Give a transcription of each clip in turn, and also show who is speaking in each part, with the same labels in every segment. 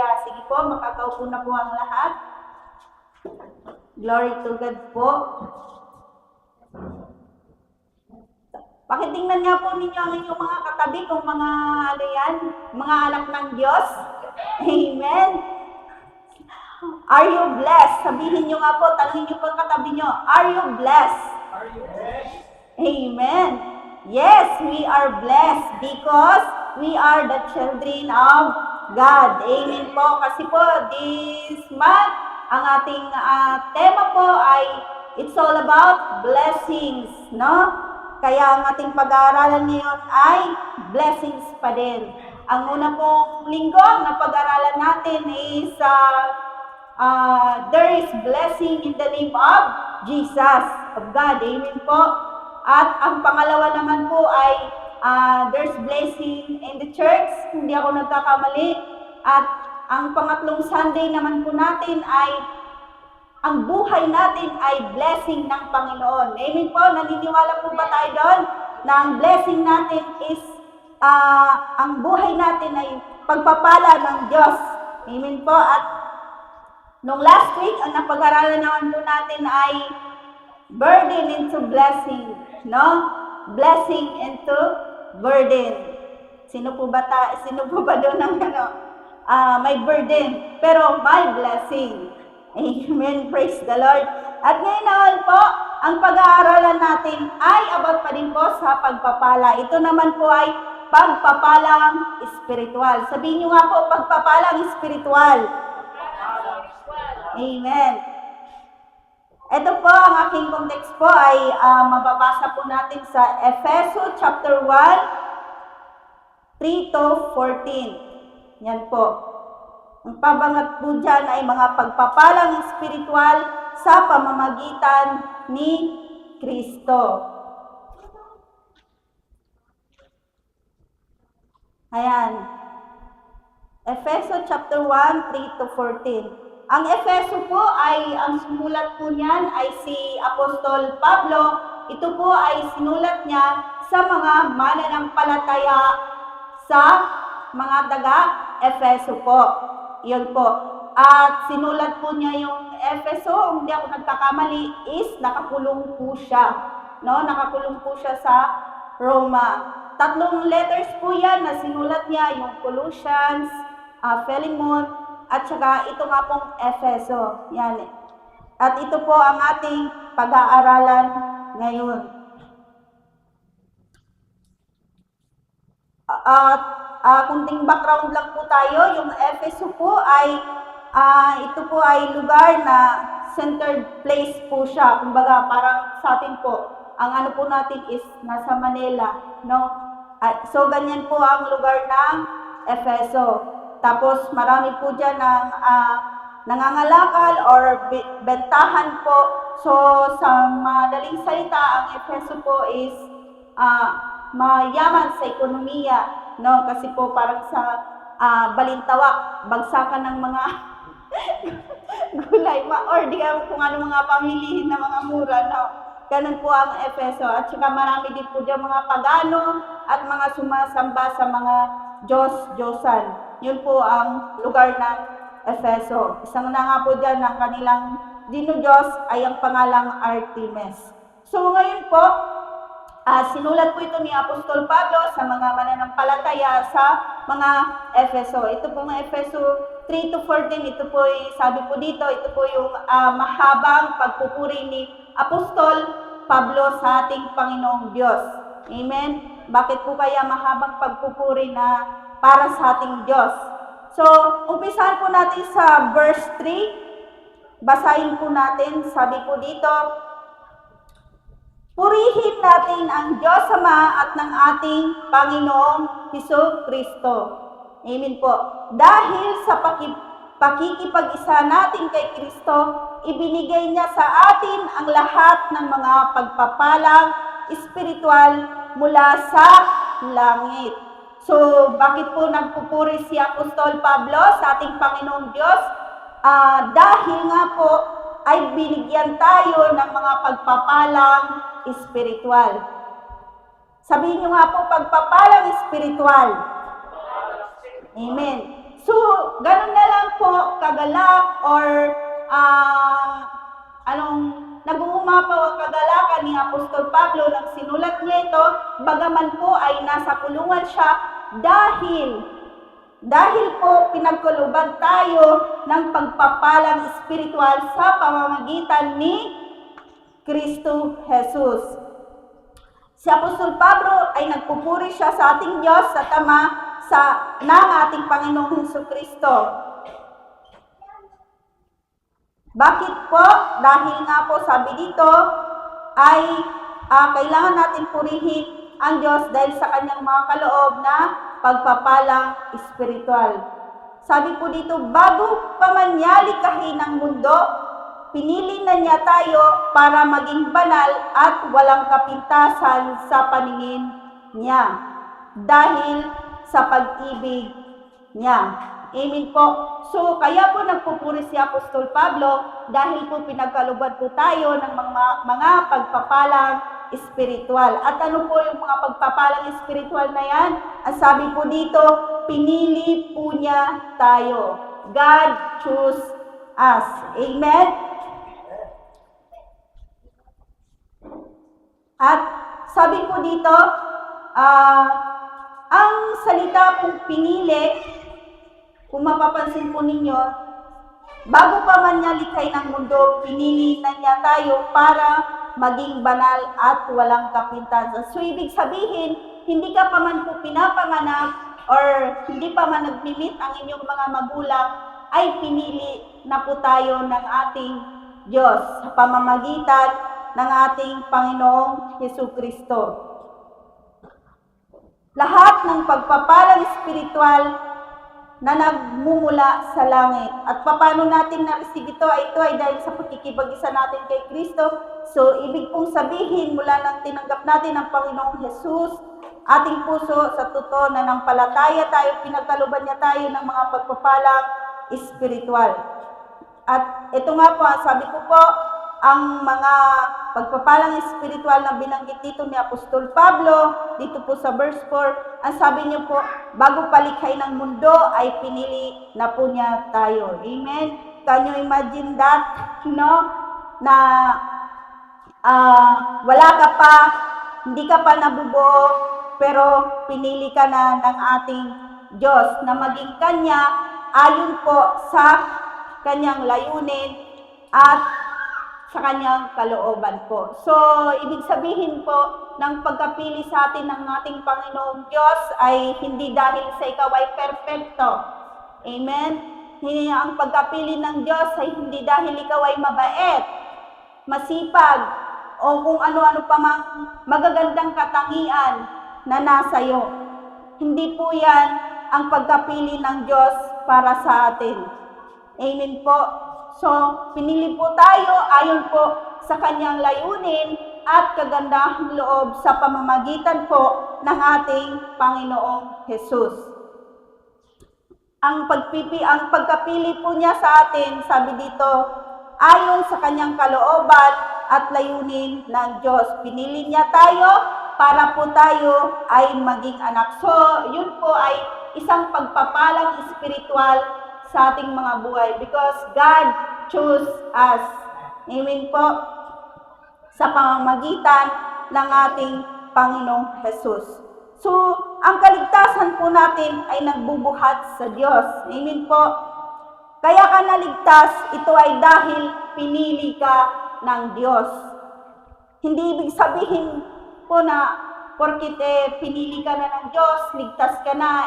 Speaker 1: Kaya sige po, makakaupo na po ang lahat. Glory to God po. Pakitingnan nga po ninyo ang inyong mga katabi kung mga ano yan, mga anak ng Diyos. Amen. Are you blessed? Sabihin nyo nga po, tanongin nyo po ang katabi nyo, are you blessed?
Speaker 2: Are you blessed?
Speaker 1: Amen. Yes, we are blessed because we are the children of God. Amen po. Kasi po, this month, ang ating tema po ay it's all about blessings, no? Kaya ang ating pag-aaralan ngayon ay blessings pa din. Ang una pong linggo na pag-aaralan natin is there is blessing in the name of Jesus, of God. Amen po. At ang pangalawa naman po ay there's blessing in the church. Hindi ako nagkakamali. At ang pangatlong Sunday naman po natin ay ang buhay natin ay blessing ng Panginoon. Amen po. Naniniwala po ba tayo doon na ang blessing natin is ang buhay natin ay pagpapala ng Diyos. Amen po. At nung last week, ang napag-aralan naman po natin ay burden into blessing, no? Blessing into burden. Sino po ba doon ang may burden, pero may blessing. Amen. Praise the Lord. At ngayon naman po, ang pag-aaralan natin ay about pa din po sa pagpapala. Ito naman po ay pagpapalang espiritual. Sabihin nyo nga po, pagpapalang espiritual. Amen. Ito po, ang aking context po ay mababasa po natin sa Efeso chapter 1, 3 to 14. Yan po. Ang pabangat po dyan ay mga pagpapalang espiritual sa pamamagitan ni Kristo. Ayan. Efeso chapter 1, 3 to 14. Ang Efeso po ay, ang sumulat po niyan ay si Apostol Pablo. Ito po ay sinulat niya sa mga mananampalataya sa mga taga-Efeso po. Yun po. At sinulat po niya yung Efeso, hindi ako nagkakamali, is nakakulong po siya. No? Nakakulong po siya sa Roma. 3 letters po yan na sinulat niya, yung Colossians, Philemon, at saka ito nga pong Efeso. Yan. At ito po ang ating pag-aaralan ngayon. Kunting background lang po tayo. Yung Efeso po ay ito po ay lugar na centered place po siya. Kumbaga parang sa atin po, ang ano po natin is nasa Manila, no? So ganyan po ang lugar ng Efeso. Tapos marami po dyan ng nangangalakal or bentahan po. So sa madaling salita, ang Efeso po is mayaman sa ekonomiya, no? Kasi po parang sa balintawak, bagsakan ng mga gulay, or di ka kung ano mga pamilihin na mga mura, no? Ganun po ang Efeso. At saka marami din po dyan mga pagano at mga sumasamba sa mga Diyos-Diyosan. Yun po ang lugar ng Efeso. Isang na nga po dyan ng kanilang dino-Diyos ay ang pangalang Artemis. So ngayon po, sinulat po ito ni Apostol Pablo sa mga mananampalataya sa mga Efeso. Ito po mga Efeso 3 to 14, ito po sabi po dito, ito po yung mahabang pagpupuri ni Apostol Pablo sa ating Panginoong Diyos. Amen? Bakit po kaya mahabang pagpupuri na para sa ating Diyos? So, umpisahan po natin sa verse 3. Basahin po natin, sabi po dito, purihin natin ang Diyos Ama at ng ating Panginoong Hesukristo. Amen po. Dahil sa pakikipag-isa natin kay Kristo, ibinigay niya sa atin ang lahat ng mga pagpapalang espiritual mula sa langit. So, bakit po nagpupuri si Apostol Pablo sa ating Panginoong Diyos? Dahil nga po ay binigyan tayo ng mga pagpapalang espiritual. Sabihin nyo nga po, pagpapalang espiritual. Amen. So, ganun na lang po kagalak or nag-uumapaw ang kagalakan ni Apostol Pablo nang sinulat niya ito, bagaman po ay nasa kulungan siya dahil po pinagkuluban tayo ng pagpapalang espiritual sa pamamagitan ni Kristo Jesus. Si Apostol Pablo ay nagpupuri siya sa ating Diyos sa Ama ng ating Panginoong Hesukristo. Bakit po? Dahil nga po sabi dito ay kailangan natin purihin ang Diyos dahil sa kanyang mga kaloob na pagpapalang espiritual. Sabi po dito, bago pa man niya likhain ang mundo, pinili na niya tayo para maging banal at walang kapintasan sa paningin niya dahil sa pag-ibig niya. Amen po. So, kaya po nagpupuri si Apostol Pablo dahil po pinagkalooban po tayo ng mga pagpapalang espiritual. At ano po yung mga pagpapalang espiritual na yan? Ang sabi po dito, pinili po niya tayo. God chose us. Amen? At sabi po dito, ang salita pong pinili, kung mapapansin po ninyo, bago pa man niya likhain ang mundo, pinili na niya tayo para maging banal at walang kapintasan. So, ibig sabihin, hindi ka pa man po pinapanganak or hindi pa man nagmimit ang inyong mga magulang, ay pinili na po tayo ng ating Diyos sa pamamagitan ng ating Panginoong Hesukristo. Lahat ng pagpapalang espiritual na nagmumula sa langit. At paano natin na-receive ito? Ito ay dahil sa pagkikipag-isa natin kay Kristo. So, ibig pong sabihin, mula nang tinanggap natin ang Panginoong Jesus, ating puso sa totoo na nampalataya tayo, pinagkaluban niya tayo ng mga pagpapalang espiritual. At ito nga po, sabi ko po, ang mga pagpapalang espiritual na binanggit dito ni Apostol Pablo, dito po sa verse 4, ang sabi niyo po, bago palikhay ng mundo ay pinili na po niya tayo. Amen? Can you imagine that? No? Na wala ka pa, hindi ka pa nabubuo, pero pinili ka na ng ating Diyos na maging Kanya ayon po sa Kanyang layunin at sa kanyang kalooban po. So, ibig sabihin po, ng pagkapili sa atin ng ating Panginoong Diyos ay hindi dahil sa ikaw ay perfecto. Amen? Ang pagkapili ng Diyos ay hindi dahil ikaw ay mabait, masipag, o kung ano-ano pa mang magagandang katangian na nasa iyo. Hindi po yan ang pagkapili ng Diyos para sa atin. Amen po. So, pinili po tayo ayon po sa kanyang layunin at kagandahang loob sa pamamagitan po ng ating Panginoong Jesus. Ang pagkapili po niya sa atin, sabi dito, ayon sa kanyang kalooban at layunin ng Diyos. Pinili niya tayo para po tayo ay maging anak. So, yun po ay isang pagpapalang espiritual sa ating mga buhay because God chose us. Amen po. Sa pamamagitan ng ating Panginoong Jesus. So, ang kaligtasan po natin ay nagbubuhat sa Diyos. Amen po. Kaya ka naligtas, ito ay dahil pinili ka ng Diyos. Hindi ibig sabihin po na porkit pinili ka na ng Diyos, ligtas ka na,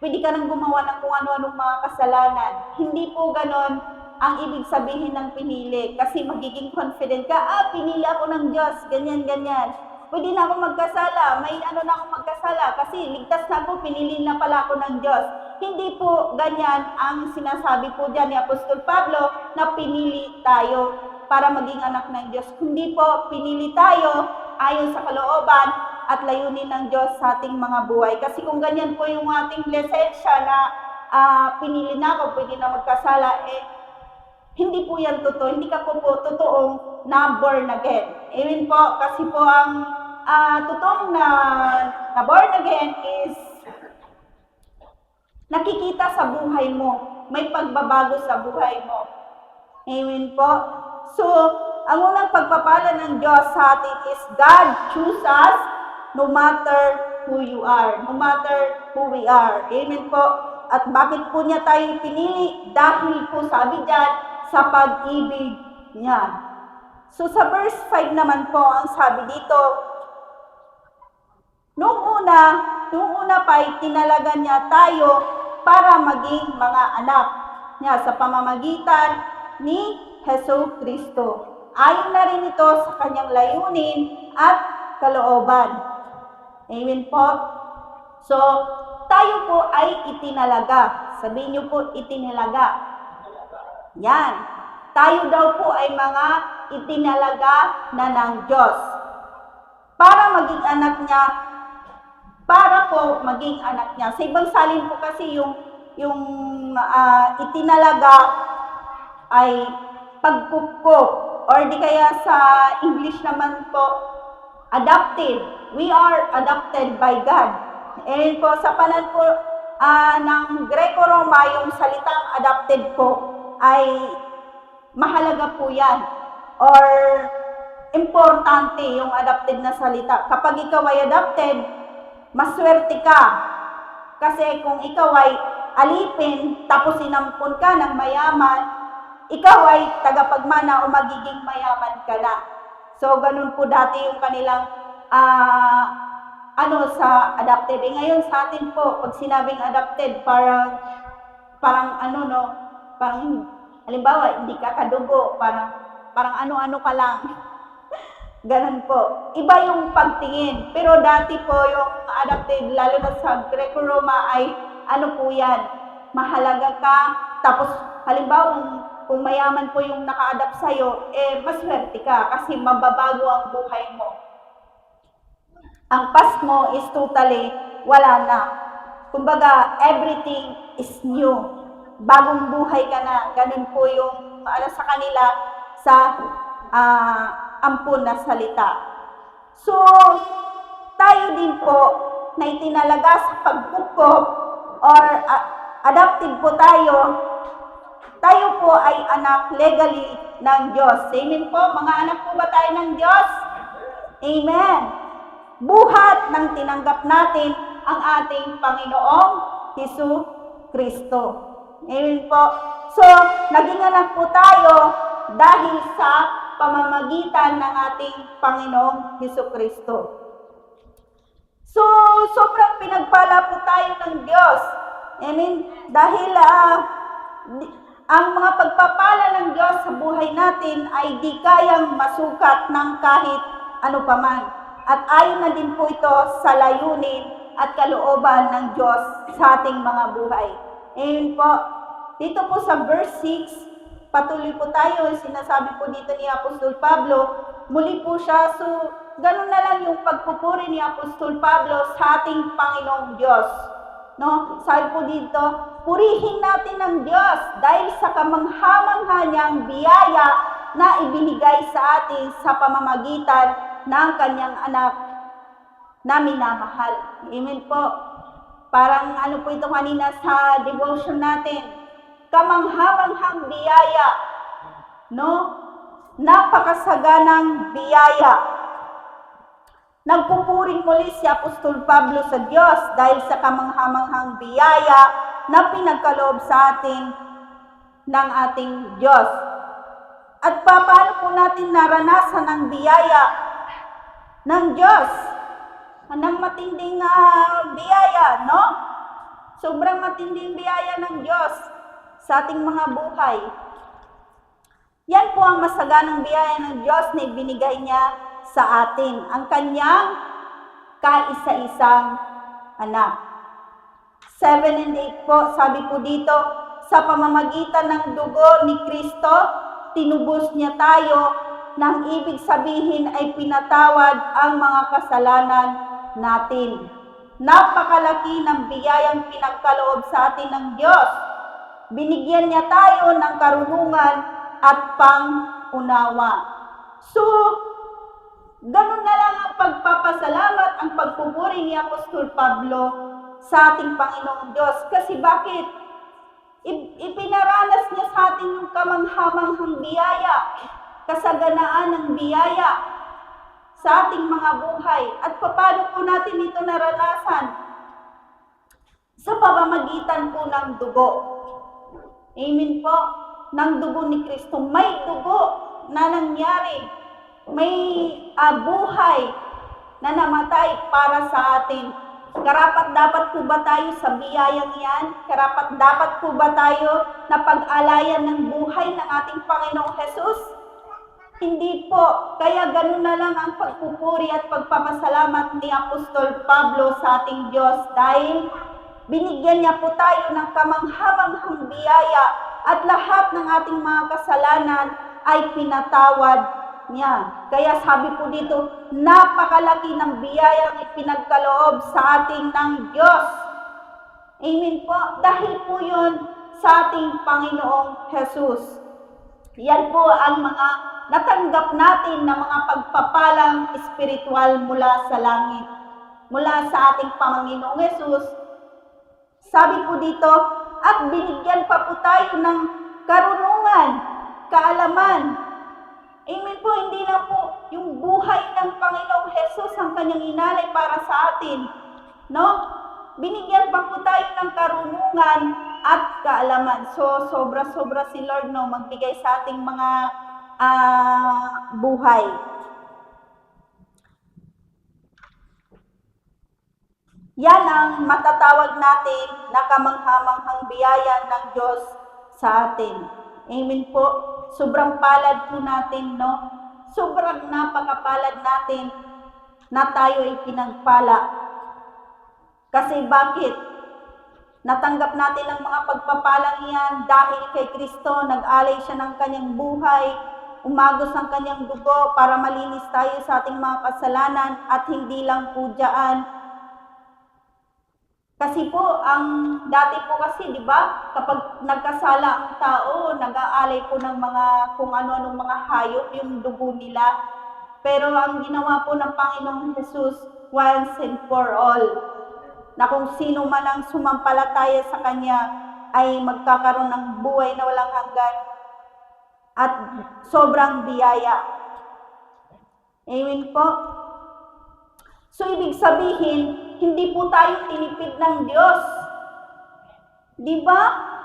Speaker 1: pwede ka nang gumawa ng kung ano-anong mga kasalanan. Hindi po ganon ang ibig sabihin ng pinili. Kasi magiging confident ka, pinili ako ng Diyos, ganyan-ganyan. Pwede na ako magkasala, may ano na ako magkasala, kasi ligtas na ako, pinili na pala ako ng Diyos. Hindi po ganyan ang sinasabi po dyan ni Apostol Pablo na pinili tayo para maging anak ng Diyos. Kundi po, pinili tayo ayon sa kalooban at layunin ng Diyos sa ating mga buhay. Kasi kung ganyan po yung ating lisensya na pinili na ako, pwede na magkasala, hindi po yan totoo. Hindi ka po totoong na born again. Amen po. Kasi po ang totoong na born again is nakikita sa buhay mo may pagbabago sa buhay mo. Amen po. So, ang unang pagpapala ng Diyos sa atin is God chooses us no matter who you are, no matter who we are. Amen po. At bakit po niya tayo pinili? Dahil po sabi diyan, sa pag-ibig niya. So sa verse 5 naman po, ang sabi dito, Nung una pa ay tinalaga niya tayo para maging mga anak niya sa pamamagitan ni Hesus Kristo. Ayon na rin ito sa kanyang layunin at kalooban. Amen po. So, tayo po ay itinalaga. Sabihin niyo po, itinalaga. Yan. Tayo daw po ay mga itinalaga na ng Diyos. Para maging anak niya, para po maging anak niya. Sa ibang salin po kasi yung itinalaga ay pagkukup, or di kaya sa English naman po, adopted. We are adopted by God. And po sa panahon po ng Greco-Roma, yung salitang adopted po ay mahalaga po yan. Or importante yung adopted na salita. Kapag ikaw ay adopted, maswerte ka. Kasi kung ikaw ay alipin, tapos sinampun ka ng mayaman, ikaw ay tagapagmana o magiging mayaman ka na. So, ganun po dati yung kanilang sa adopted. Ngayon sa atin po, pag sinabing adopted, parang halimbawa, hindi ka kadugo, parang ano-ano ka lang. Ganun po. Iba yung pagtingin. Pero dati po yung adopted, lalo na sa Greco-Roma ay po yan, mahalaga ka. Tapos halimbawa kung mayaman po yung naka-adapt sa'yo, maswerte ka kasi mababago ang buhay mo. Ang past mo is totally wala na. Kumbaga, everything is new. Bagong buhay ka na. Ganun po yung sa kanila sa ampun na salita. So, tayo din po na itinalaga sa pagkukup or adopted po tayo po ay anak legally ng Diyos. Amen po, mga anak po ba tayo ng Diyos? Amen. Buhat ng tinanggap natin ang ating Panginoong Hesus Kristo. Amen po. So, naging anak po tayo dahil sa pamamagitan ng ating Panginoong Hesus Kristo. So, sobrang pinagpala po tayo ng Diyos. Amen. Dahil ang mga pagpapala ng Diyos sa buhay natin ay di kayang masukat ng kahit ano paman. At ayon na din po ito sa layunin at kalooban ng Diyos sa ating mga buhay. Amen po. Dito po sa verse 6, patuloy po tayo, sinasabi po dito ni Apostol Pablo, muli po siya, so ganun na lang yung pagpupuri ni Apostol Pablo sa ating Panginoong Diyos. No? Sabi po dito, purihin natin ang Diyos dahil sa kamangha-mangha niyang biyaya na ibinigay sa atin sa pamamagitan ng kanyang anak na minamahal. Amen po. Parang po ito kanina sa devotion natin. Kamangha-manghang biyaya. No? Napakasaganang biyaya. Nagpupuring muli si Apostol Pablo sa Diyos dahil sa kamangha-manghang biyaya na pinagkaloob sa atin ng ating Diyos. At paano po natin naranasan ang biyaya ng Diyos? Anong matinding biyaya, no? Sobrang matinding biyaya ng Diyos sa ating mga buhay. Yan po ang masaganang biyaya ng Diyos na ibinigay niya sa atin, ang kanyang kaisa-isang anak. 7 and 8 po, sabi po dito, sa pamamagitan ng dugo ni Kristo, tinubos niya tayo, nang ibig sabihin ay pinatawad ang mga kasalanan natin. Napakalaki ng biyayang pinagkaloob sa atin ng Diyos. Binigyan niya tayo ng karunungan at pang-unawa. So, ganun na lang ang pagpapasalamat, ang pagpupuri ni Apostol Pablo sa ating Panginoong Diyos. Kasi bakit? Ipinaranas niya sa atin yung kamanghamanghang biyaya, kasaganaan ng biyaya sa ating mga buhay. At paano po natin ito naranasan? Sa pamamagitan po ng dugo. Amen po. Ng dugo ni Kristo. May dugo na nangyari. May buhay na namatay para sa atin. Karapat-dapat po ba tayo sa biyayang yan? Karapat-dapat po ba tayo na pag-alayan ng buhay ng ating Panginoong Jesus? Hindi po. Kaya ganun na lang ang pagpupuri at pagpapasalamat ni Apostol Pablo sa ating Diyos dahil binigyan niya po tayo ng kamanghamanghang biyaya at lahat ng ating mga kasalanan ay pinatawad niya. Kaya sabi po dito, napakalaki ng biyayang ipinagkaloob sa ating ng Diyos. Amen po. Dahil po yun sa ating Panginoong Jesus. Yan po ang mga natanggap natin na mga pagpapalang espiritual mula sa langit. Mula sa ating Panginoong Jesus. Sabi po dito, at binigyan pa po tayo ng karunungan, kaalaman. Amen po, hindi lang po yung buhay ng Panginoong Jesus ang kanyang inalay para sa atin. No? Binigyan pa po tayo ng karunungan at kaalaman. So, sobra-sobra si Lord no, magbigay sa ating mga buhay. Yan ang matatawag natin na kamanghamanghang biyaya ng Diyos sa atin. Amen po. Sobrang palad po natin, no? Sobrang napakapalad natin na tayo ay pinagpala. Kasi bakit? Natanggap natin ang mga pagpapalang yan dahil kay Kristo, nag-alay siya ng kanyang buhay, umagos ang kanyang dugo para malinis tayo sa ating mga kasalanan at hindi lang po dyan. Kasi po, ang dati po kasi, di ba, kapag nagkasala ang tao, nag-aalay po ng mga kung ano-anong mga hayop, yung dugo nila. Pero ang ginawa po ng Panginoong Jesus, once and for all, na kung sino man ang sumampalataya sa Kanya, ay magkakaroon ng buhay na walang hanggan at sobrang biyaya. Amen po. So, ibig sabihin, hindi po tayo tinipid ng Diyos. Di ba?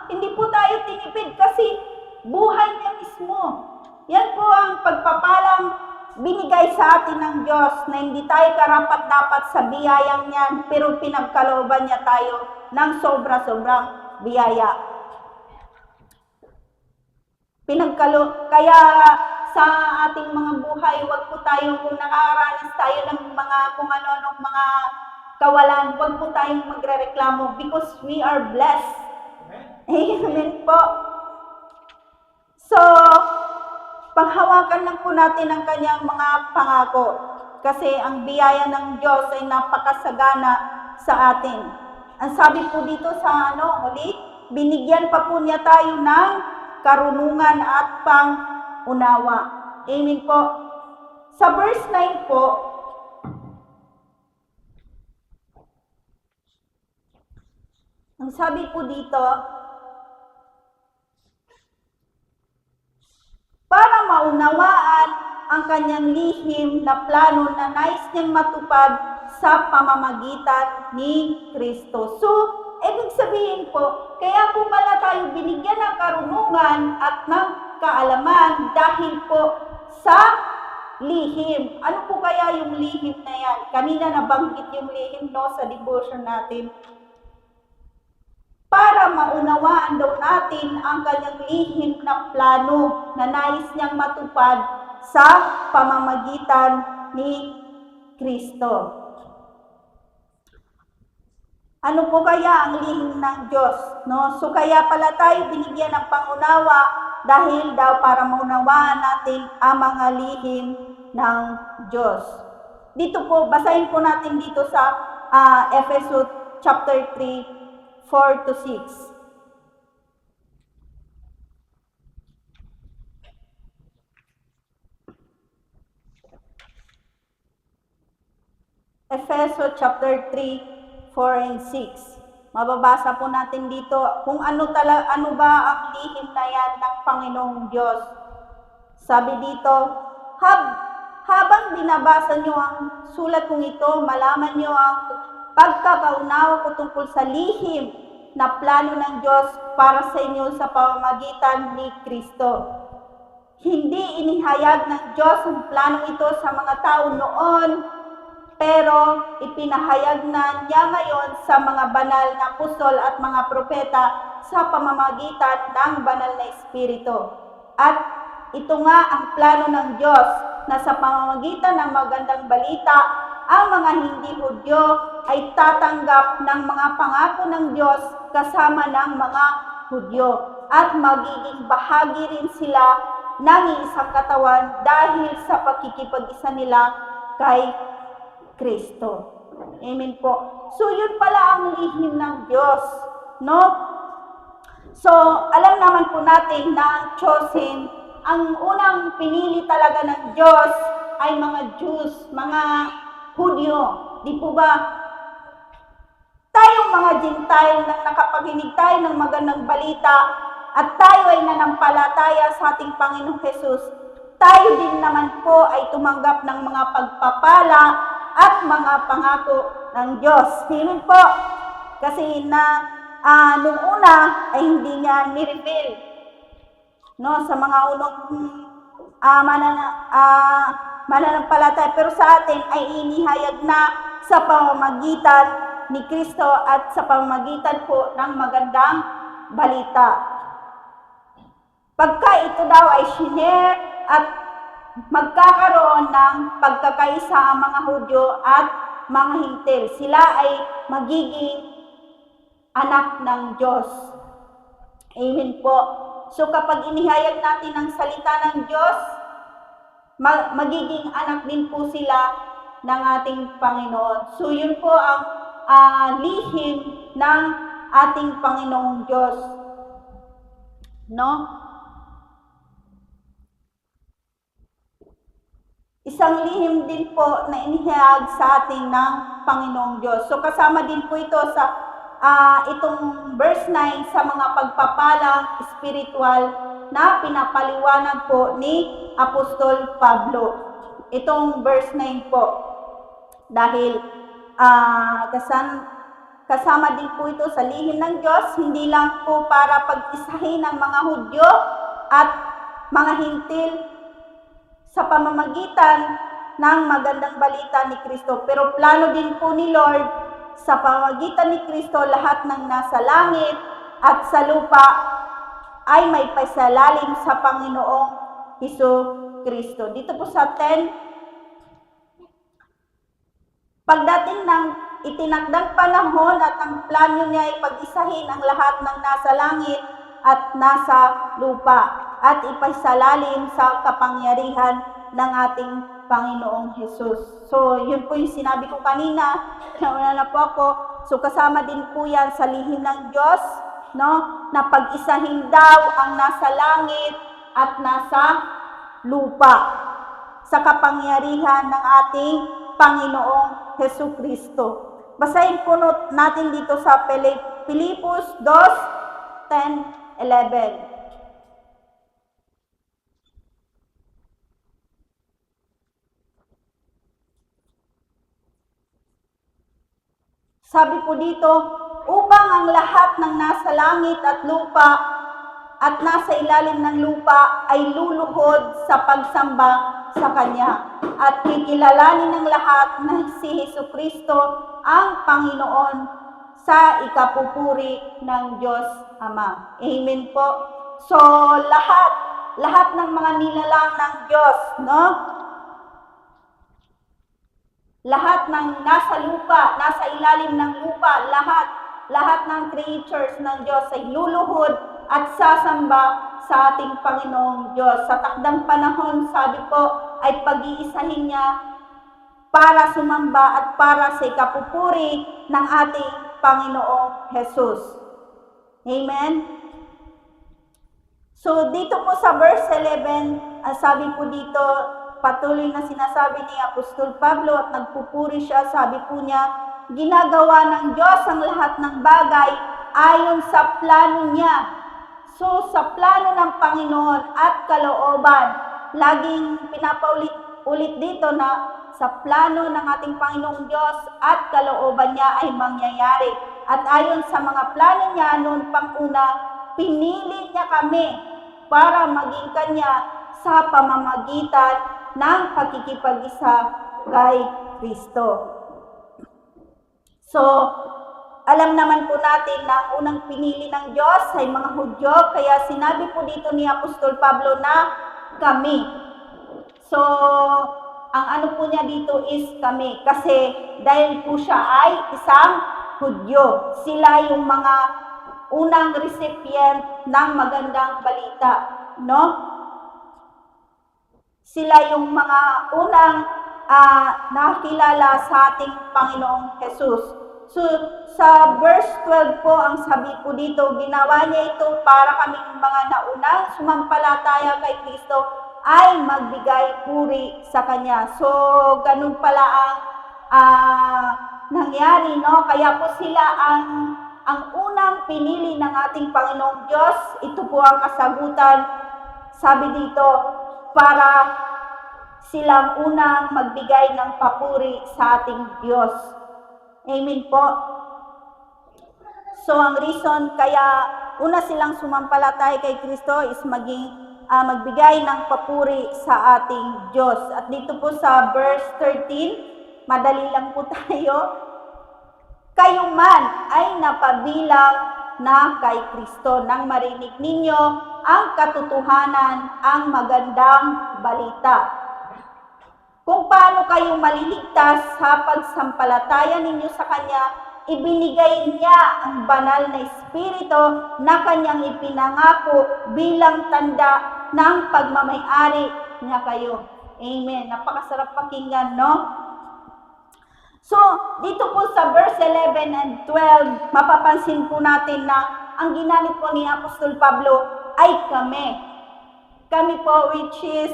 Speaker 1: Hindi po tayo tinipid kasi buhay niya mismo. Yan po ang pagpapalang binigay sa atin ng Diyos na hindi tayo karapat-dapat sa biyayang yan, pero pinagkalooban niya tayo ng sobra-sobrang biyaya. Kaya sa ating mga buhay, wag po tayo kung nakaranas tayo ng mga kung ano-anong mga kawalan, wag po tayong magrereklamo because we are blessed. Amen po. So, panghawakan lang po natin ang kanyang mga pangako kasi ang biyaya ng Diyos ay napakasagana sa atin. Ang sabi po dito sa binigyan pa po niya tayo ng karunungan at pang-unawa. Amen po. Sa verse 9 po, ang sabi po dito, para maunawaan ang kanyang lihim na plano na nais niyang matupad sa pamamagitan ni Kristo. So, ibig sabihin po, kaya po pala tayo binigyan ng karunungan at ng kaalaman dahil po sa lihim. Ano po kaya yung lihim na yan? Kanina nabanggit yung lihim sa devotion natin. Para maunawaan daw natin ang kanyang lihim na plano na nais niyang matupad sa pamamagitan ni Kristo. Ano po kaya ang lihim ng Diyos? No? So kaya pala tayo binigyan ng pangunawa dahil daw para maunawaan natin ang mga lihim ng Diyos. Dito po, basahin po natin dito sa Efeso chapter 3, 4 to 6. Efeso chapter 3, 4 and 6. Mababasa po natin dito kung ano ba ang lihim na yan ng Panginoong Diyos. Sabi dito, habang binabasa nyo ang sulat kong ito, malaman nyo ang pagkakaunawa ko tungkol sa lihim na plano ng Diyos para sa inyo sa pamamagitan ni Kristo. Hindi inihayag ng Diyos ang plano ito sa mga tao noon, pero ipinahayag na niya ngayon sa mga banal na apostol at mga propeta sa pamamagitan ng banal na Espiritu. At ito nga ang plano ng Diyos na sa pamamagitan ng magandang balita, ang mga hindi Hudyo ay tatanggap ng mga pangako ng Diyos kasama ng mga Hudyo at magiging bahagi rin sila ng isang katawan dahil sa pakikipag-isa nila kay Kristo. Amen po. So, yun pala ang lihim ng Diyos, no? So, alam naman po natin na ang chosen, ang unang pinili talaga ng Diyos ay mga Jews, mga Hudyo. Di po ba? Tayong mga Gentile nang nakapaginig tayo ng magandang balita at tayo ay nanampalataya sa ating Panginoong Jesus, tayo din naman po ay tumanggap ng mga pagpapala at mga pangako ng Diyos. Amen po. Kasi nung una ay hindi niya ni-reveal, no, sa mga unang mananampalataya, pero sa atin ay inihayag na sa pamamagitan ni Kristo at sa pamamagitan po ng magandang balita. Pagka ito daw ay share at magkakaroon ng pagkakaisa ang mga Hudyo at mga Hintil, sila ay magiging anak ng Diyos. Amen po. So kapag inihayag natin ang salita ng Diyos, magiging anak din po sila ng ating Panginoon. So yun po ang lihim ng ating Panginoong Diyos. No? Isang lihim din po na inihayag sa atin ng Panginoong Diyos. So kasama din po ito sa itong verse 9 sa mga pagpapalang spiritual na pinapaliwanag po ni Apostol Pablo. Itong verse 9 po. Dahil kasama din po ito sa lihim ng Diyos, hindi lang po para pag-isahin ang mga Hudyo at mga Hintil sa pamamagitan ng magandang balita ni Kristo. Pero plano din po ni Lord sa pamamagitan ni Kristo, lahat ng nasa langit at sa lupa ay may pasalalim sa Panginoong Hesus-Kristo. Dito po sa 10, pagdating ng itinakdang panahon at ang plano niya ay pag-isahin ang lahat ng nasa langit at nasa lupa at ipasalalim sa kapangyarihan ng ating Panginoong Hesus. So, yun po yung sinabi ko kanina, nauna na po ako. So, kasama din po yan sa lihim ng Diyos, no? Na pag-isahin daw ang nasa langit at nasa lupa sa kapangyarihan ng ating Panginoong Hesus-Kristo. Basahin po natin dito sa Pilipos 2:10-11. Sabi po dito, upang ang lahat ng nasa langit at lupa at nasa ilalim ng lupa ay luluhod sa pagsamba sa Kanya at kikilalanin ng lahat na si Jesucristo ang Panginoon sa ikapupuri ng Diyos Ama. Amen po. So, lahat ng mga nilalang ng Diyos, no? Lahat ng nasa lupa, nasa ilalim ng lupa, lahat ng creatures ng Diyos ay luluhod at sasamba sa ating Panginoong Diyos. Sa takdang panahon, sabi po, ay pag-iisahin niya para sumamba at para sa ikapupuri ng ating Panginoong Jesus. Amen? So, dito po sa verse 11, sabi po dito, patuloy na sinasabi ni Apostol Pablo at nagpupuri siya, sabi po niya, ginagawa ng Diyos ang lahat ng bagay ayon sa plano niya. So, sa plano ng Panginoon at kalooban, laging pinapaulit dito na sa plano ng ating Panginoong Diyos at kalooban niya ay mangyayari. At ayon sa mga plano niya noon pang una, pinili niya kami para maging Kanya sa pamamagitan ng pakikipag-isa kay Kristo. So, alam naman po natin na ang unang pinili ng Diyos ay mga Hudyo, kaya sinabi po dito ni Apostol Pablo na kami. So, ang ano po niya dito is kami, kasi dahil po siya ay isang Hudyo. Sila yung mga unang recipient ng magandang balita, no? Sila yung mga unang nakilala sa ating Panginoong Jesus. So, sa verse 12 po, ang sabi po dito, ginawa niya ito para kaming mga naunang sumampalataya kay Kristo ay magbigay puri sa Kanya. So, ganun pala ang nangyari, no? Kaya po sila ang unang pinili ng ating Panginoong Diyos. Ito po ang kasagutan, sabi dito, para silang unang magbigay ng papuri sa ating Diyos. Amen po. So, ang reason kaya una silang sumampalataya kay Kristo is magbigay ng papuri sa ating Diyos. At dito po sa verse 13, madali lang po tayo. Kayo man ay napabilang na kay Kristo nang marinig ninyo ang katotohanan, ang magandang balita. Kung paano kayo maliligtas sa pagsampalataya ninyo sa Kanya, ibinigay niya ang banal na Espiritu na Kanyang ipinangako bilang tanda ng pagmamay-ari niya kayo. Amen. Napakasarap pakinggan, no? So, dito po sa verse 11 and 12, mapapansin po natin na ang ginamit po ni Apostol Pablo ay kami. Kami po, which is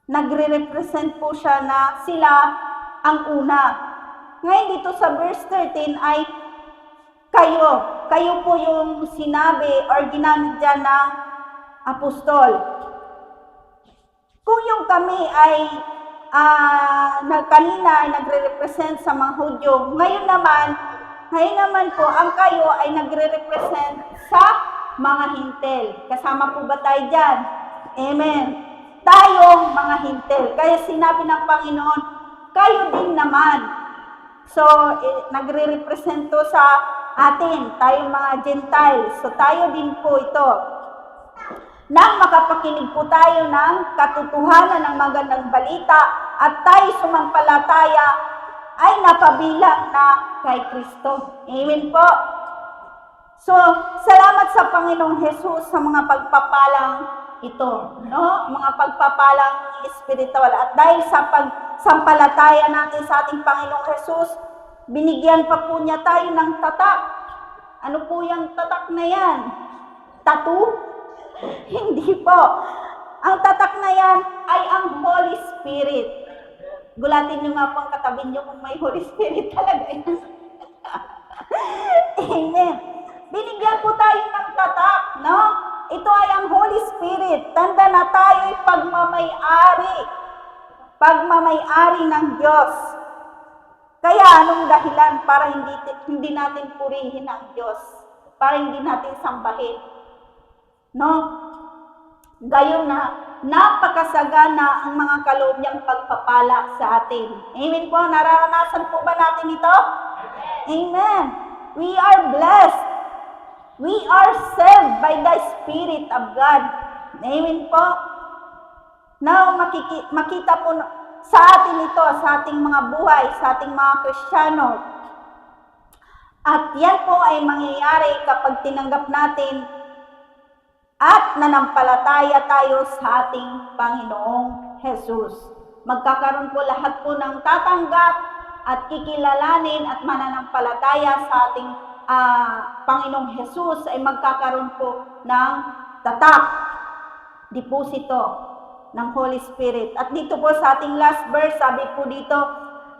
Speaker 1: nagre-represent po siya na sila ang una. Ngayon dito sa verse 13 ay kayo. Kayo po yung sinabi or ginamit dyan ng apostol. Kung yung kami ay kanina ay nagre-represent sa mga Hudyo, ngayon naman po ang kayo ay nagre-represent sa mga Hintil. Kasama po ba tayo dyan? Amen. Tayong mga Hintil. Kaya sinabi ng Panginoon, kayo din naman. So, nagre-represent to sa atin, tayong mga Gentiles. So, tayo din po ito. Nang makapakinig po tayo ng katotohanan ng magandang balita at tayo sumampalataya ay napabilang na kay Kristo. Amen po. So, salamat sa Panginoong Jesus sa mga pagpapalang ito, no? Mga pagpapalang espiritual. At dahil sa pagsampalataya natin sa ating Panginoong Jesus, binigyan pa po niya tayo ng tatak. Ano po yung tatak na yan? Tattoo? Hindi po. Ang tatak na yan ay ang Holy Spirit. Gulatin nyo nga po ang katabi nyo kung may Holy Spirit talaga yan. Amen. Binigyan po tayo ng tatak, no? Ito ay ang Holy Spirit. Tanda na tayo ay pagmamay-ari. Pagmamay-ari ng Diyos. Kaya anong dahilan para hindi natin purihin ang Diyos? Para hindi natin sambahin? No? Gayon na, napakasagana ang mga kaloob niyang pagpapala sa atin. Amen po? Nararanasan po ba natin ito? Amen. We are blessed. We are saved by the Spirit of God. Amen po? Now, makita po sa atin ito, sa ating mga buhay, sa ating mga Kristiyano. At yan po ay mangyayari kapag tinanggap natin at nanampalataya tayo sa ating Panginoong Jesus. Magkakaroon po lahat po ng tatanggap at kikilalanin at mananampalataya sa ating Panginoong Jesus ay magkakaroon po ng tatak, deposito ng Holy Spirit. At dito po sa ating last verse, sabi po dito,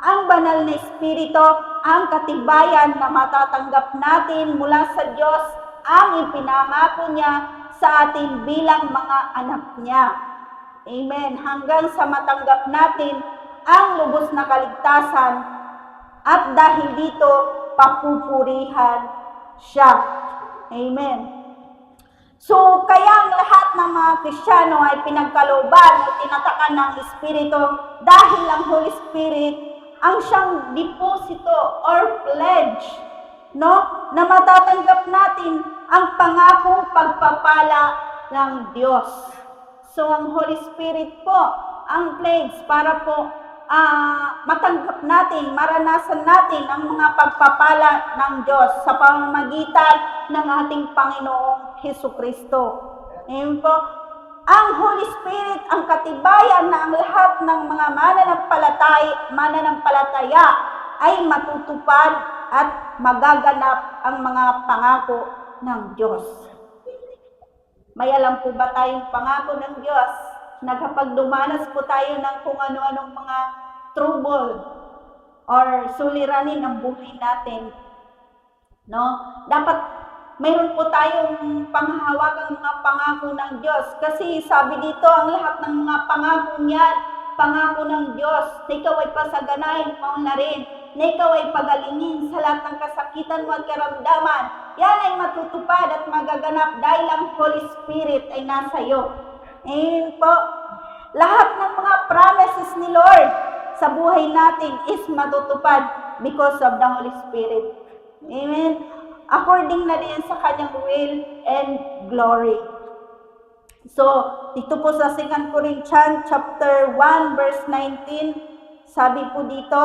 Speaker 1: Ang banal na Espiritu, ang katibayan na matatanggap natin mula sa Diyos, ang ipinangako niya sa atin bilang mga anak niya. Amen. Hanggang sa matanggap natin ang lubos na kaligtasan at dahil dito, papupurihan siya. Amen. So, kaya ang lahat ng mga Kristiyano ay pinagkalooban o tinatakan ng Espiritu dahil ang Holy Spirit ang siyang deposito or pledge, no? Na matatanggap natin ang pangakong pagpapala ng Diyos. So, ang Holy Spirit po, ang pledge para po matanggap natin, maranasan natin ang mga pagpapala ng Diyos sa pamamagitan ng ating Panginoong Hesukristo. Amen po. Ang Holy Spirit, ang katibayan na ang lahat ng mga mananampalataya ay matutupad at magaganap ang mga pangako ng Diyos. May alam po ba tayong pangako ng Diyos na kapag dumanas po tayo ng kung ano-anong mga trouble or suliranin ng buhay natin, no? Dapat mayroon po tayong panghahawakang mga pangako ng Diyos. Kasi sabi dito, ang lahat ng mga pangako niyan, pangako ng Diyos, na ikaw ay pasaganahin, maunlarin, na ikaw ay pagalingin sa lahat ng kasakitan mo at karamdaman. Yan ay matutupad at magaganap dahil ang Holy Spirit ay nasa iyo. Amen po. Lahat ng mga promises ni Lord sa buhay natin is matutupad because of the Holy Spirit. Amen. According na din sa kanyang will and glory. So, dito po sa 2 Corinthians chapter 1 verse 19, sabi po dito,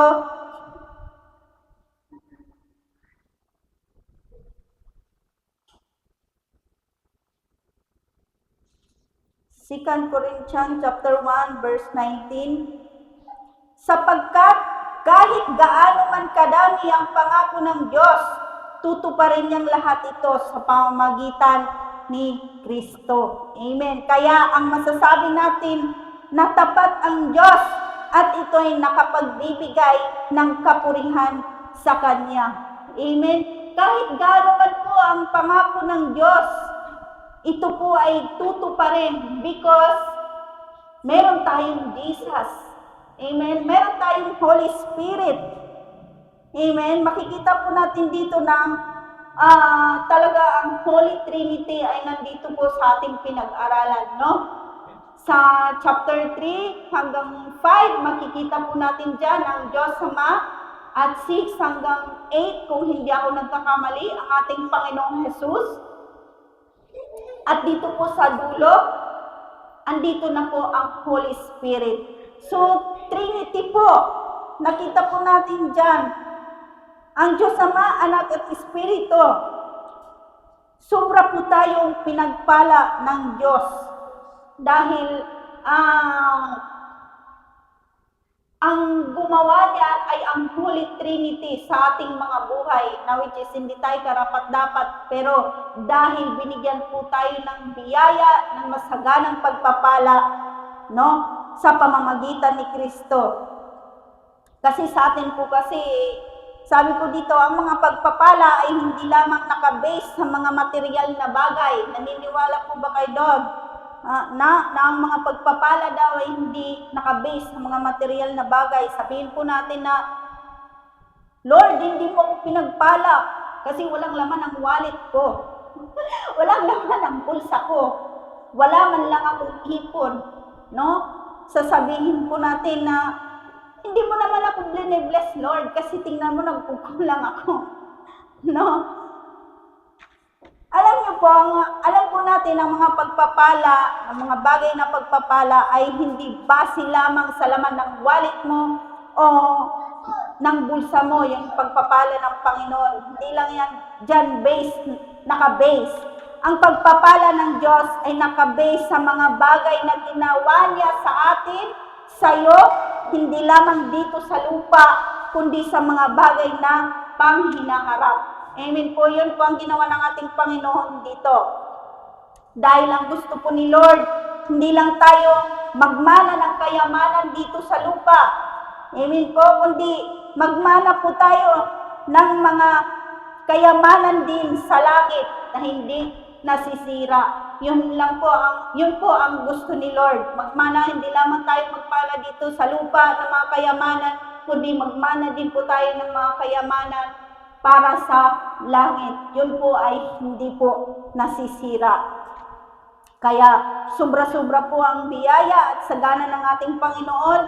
Speaker 1: Second Corinthians chapter 1 verse 19, sapagkat kahit gaano man kadami ang pangako ng Diyos, tutuparin niyang lahat ito sa pamamagitan ni Kristo. Amen. Kaya ang masasabi natin na tapat ang Diyos at ito ay nakapagbibigay ng kapurihan sa Kanya. Amen. Kahit gaano man po ang pangako ng Diyos, ito po ay tutuparin because meron tayong Jesus. Amen. Meron tayong Holy Spirit. Amen. Makikita po natin dito na talaga ang Holy Trinity ay nandito po sa ating pinag-aralan, no? Sa chapter 3 hanggang 5, makikita po natin dyan ang Diyos Ama, at 6 hanggang 8, kung hindi ako nagkakamali, ang ating Panginoong Jesus. At dito po sa dulo, andito na po ang Holy Spirit. So, Trinity po, nakita po natin dyan, ang Diyos Ama, Anak at Espiritu. Sobra po tayong pinagpala ng Diyos dahil ang gumawa niya ay ang Holy Trinity sa ating mga buhay, na which is hindi tayo karapat-dapat, pero dahil binigyan po tayo ng biyaya ng masaganang pagpapala, no, sa pamamagitan ni Kristo. Kasi sa atin po kasi, sabi ko dito, ang mga pagpapala ay hindi lamang nakabase sa mga material na bagay. Naniniwala po ba kayo doon? Na ang mga pagpapala daw ay hindi nakabase sa mga material na bagay. Sabihin po natin na, Lord, hindi mo ako pinagpala kasi walang laman ang wallet ko. Walang laman ang pulsa ko. Wala man lang akong ipon. No? Sasabihin po natin na, hindi mo naman ako bless, Lord, kasi tingnan mo, nagkukulang ako. No? Alam niyo po, alam po natin ang mga pagpapala, ang mga bagay na pagpapala ay hindi base lamang sa laman ng wallet mo o ng bulsa mo, yung pagpapala ng Panginoon. Hindi lang yan dyan naka-base. Ang pagpapala ng Diyos ay naka-base sa mga bagay na ginawa niya sa atin, sa iyo, hindi lamang dito sa lupa, kundi sa mga bagay na panghinaharap. Amen po, yun po ang ginawa ng ating Panginoon dito. Dahil ang gusto po ni Lord, hindi lang tayo magmana ng kayamanan dito sa lupa, Amen po, kundi magmana po tayo ng mga kayamanan din sa langit na hindi nasisira. Yun po ang gusto ni Lord. Magmana, hindi lamang tayo magpala dito sa lupa ng mga kayamanan, kundi magmana din po tayo ng mga kayamanan para sa langit. Yun po ay hindi po nasisira. Kaya sobra-sobra po ang biyaya at sagana ng ating Panginoon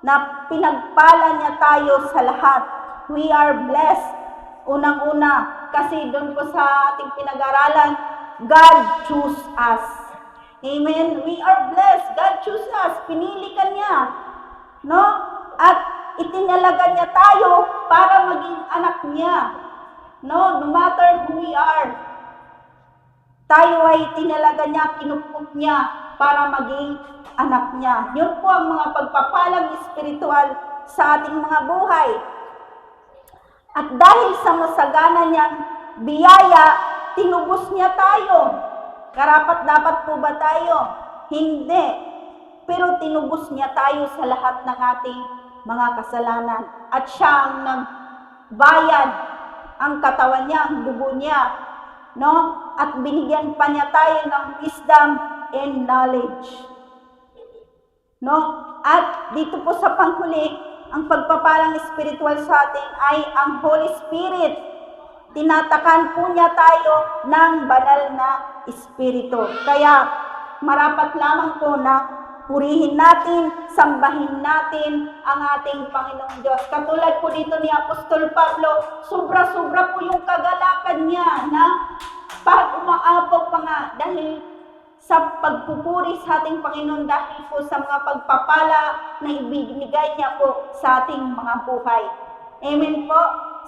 Speaker 1: na pinagpala niya tayo sa lahat. We are blessed. Unang-una, kasi doon po sa ating pinag-aralan, God choose us. Amen? We are blessed. God choose us. Pinili ka niya. No? At itinalaga niya tayo para maging anak niya. No? No matter who we are, tayo ay tinalaga niya, kinupkup niya para maging anak niya. Yun po ang mga pagpapalang espiritual sa ating mga buhay. At dahil sa masagana niyang biyaya, tinubos niya tayo. Karapat-dapat po ba tayo? Hindi. Pero tinubos niya tayo sa lahat ng ating mga kasalanan. At siya ang nagbayad, ang katawan niya, ang dugo niya. No? At binigyan pa niya tayo ng wisdom and knowledge. No? At dito po sa panghuli, ang pagpapalang spiritual sa atin ay ang Holy Spirit. Tinatakan po niya tayo ng banal na Espiritu. Kaya marapat lamang po na purihin natin, sambahin natin ang ating Panginoong Diyos. Katulad po dito ni Apostol Pablo, sobra-sobra po yung kagalakan niya na pag umaapaw pa nga dahil sa pagpupuri sa ating Panginoon, dahil po sa mga pagpapala na ibinigay niya po sa ating mga buhay. Amen po.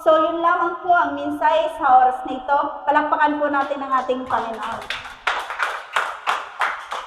Speaker 1: So yun lamang po ang mensahe sa oras na ito. Palakpakan po natin ang ating Panginoon.